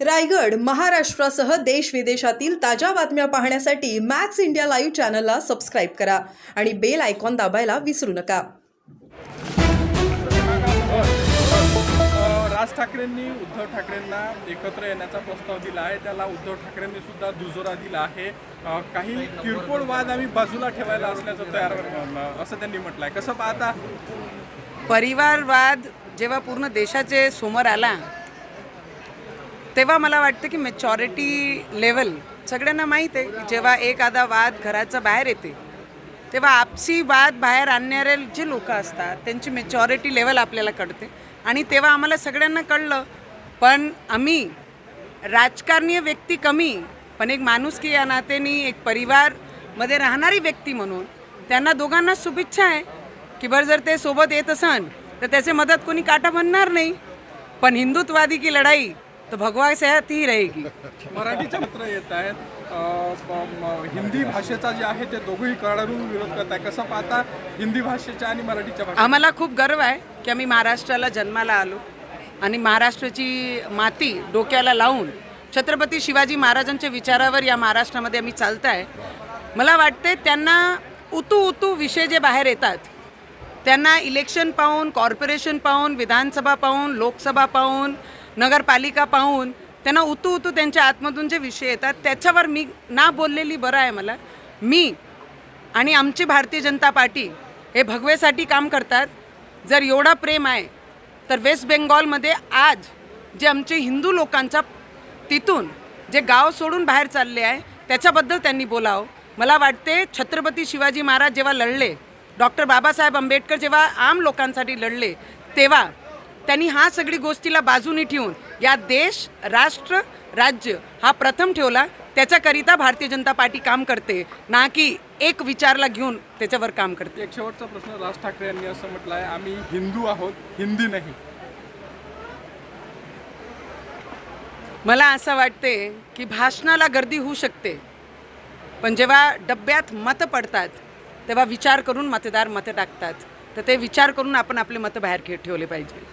रायगड, महाराष्ट्रासह देश विदेशातील ताज्या बातम्या पाहण्यासाठी मॅक्स इंडिया लाईव्ह चॅनलला सबस्क्राईब करा आणि बेल आयकॉन दाबायला विसरू नका. राज ठाकरेंनी उद्धव ठाकरेंना एकत्र येण्याचा प्रस्ताव दिला आहे. त्याला उद्धव ठाकरेंनी सुद्धा दुजोरा दिला आहे. काही किरकोळ वाद आम्ही बाजूला ठेवायला असल्याचं असं त्यांनी म्हटलं आहे. कसं पाहता? परिवारवाद जेव्हा पूर्ण देशाचे समोर आला तेव्हा मला वाटतं की मॅच्युरिटी लेवल सगळ्यांना माहीत आहे की जेव्हा एखादा वाद घराच्या बाहेर येते तेव्हा आपसी वाद बाहेर आणणारे जे लोक असतात त्यांची मॅच्युरिटी लेवल आपल्याला कळते. आणि तेव्हा आम्हाला सगळ्यांना कळलं. पण आम्ही राजकारणीय व्यक्ती कमी, पण एक माणुसकी या नात्याने एक परिवारमध्ये राहणारी व्यक्ती म्हणून त्यांना दोघांना शुभेच्छा आहे की बरं जर ते सोबत येत असन तर त्याचे मदत कोणी काटा बनणार नाही. पण हिंदुत्ववादी की लढाई तो भगवा सेहत ही रहेगी. मराठीचे पत्र येत आहेत. हिंदी भाषेचा जे आहे ते दोघंही कडाडून विरोध करत आहे. कसं पाहता हिंदी भाषेच्या आणि मराठीच्या भाषेचा? आम्हाला खूप गर्व आहे की आम्ही महाराष्ट्राला जन्माला आलो आणि महाराष्ट्राची माती डोक्याला लावून छत्रपती शिवाजी महाराजांच्या विचारावर या महाराष्ट्रामध्ये आम्ही चालत आहे. मला वाटते त्यांना उतू विषय जे बाहेर येतात त्यांना इलेक्शन पाहून, कॉर्पोरेशन पाहून, विधानसभा पाहून, लोकसभा पाहून, नगरपालिका पाहून त्यांना उतू त्यांच्या आतमधून जे विषय येतात त्याच्यावर मी ना बोललेली बरं आहे. मला मी आणि आमची भारतीय जनता पार्टी हे भगवेसाठी काम करतात. जर एवढा प्रेम आहे तर वेस्ट बेंगॉलमध्ये आज जे आमचे हिंदू लोकांचा तिथून जे गाव सोडून बाहेर चालले आहे त्याच्याबद्दल त्यांनी बोलावं. मला वाटते छत्रपती शिवाजी महाराज जेव्हा लढले, डॉक्टर बाबासाहेब आंबेडकर जेव्हा आम लोकांसाठी लढले तेव्हा त्यांनी हा सगळी गोष्टीला बाजूनी ठेवून या देश, राष्ट्र, राज्य हा प्रथम ठेवला. त्याच्याकरिता भारतीय जनता पार्टी काम करते, ना की एक विचारला घेऊन त्याच्यावर काम करते. एक शेवटचा प्रश्न. राज ठाकरे यांनी असं म्हटलं आहे आम्ही हिंदू आहोत, हिंदी नाही. मला असं वाटते की भाषणाला गर्दी होऊ शकते, पण जेव्हा डब्यात मतं पडतात तेव्हा विचार करून मतदार मतं टाकतात. तर ते विचार करून आपण आपले मतं बाहेर ठेवले पाहिजे.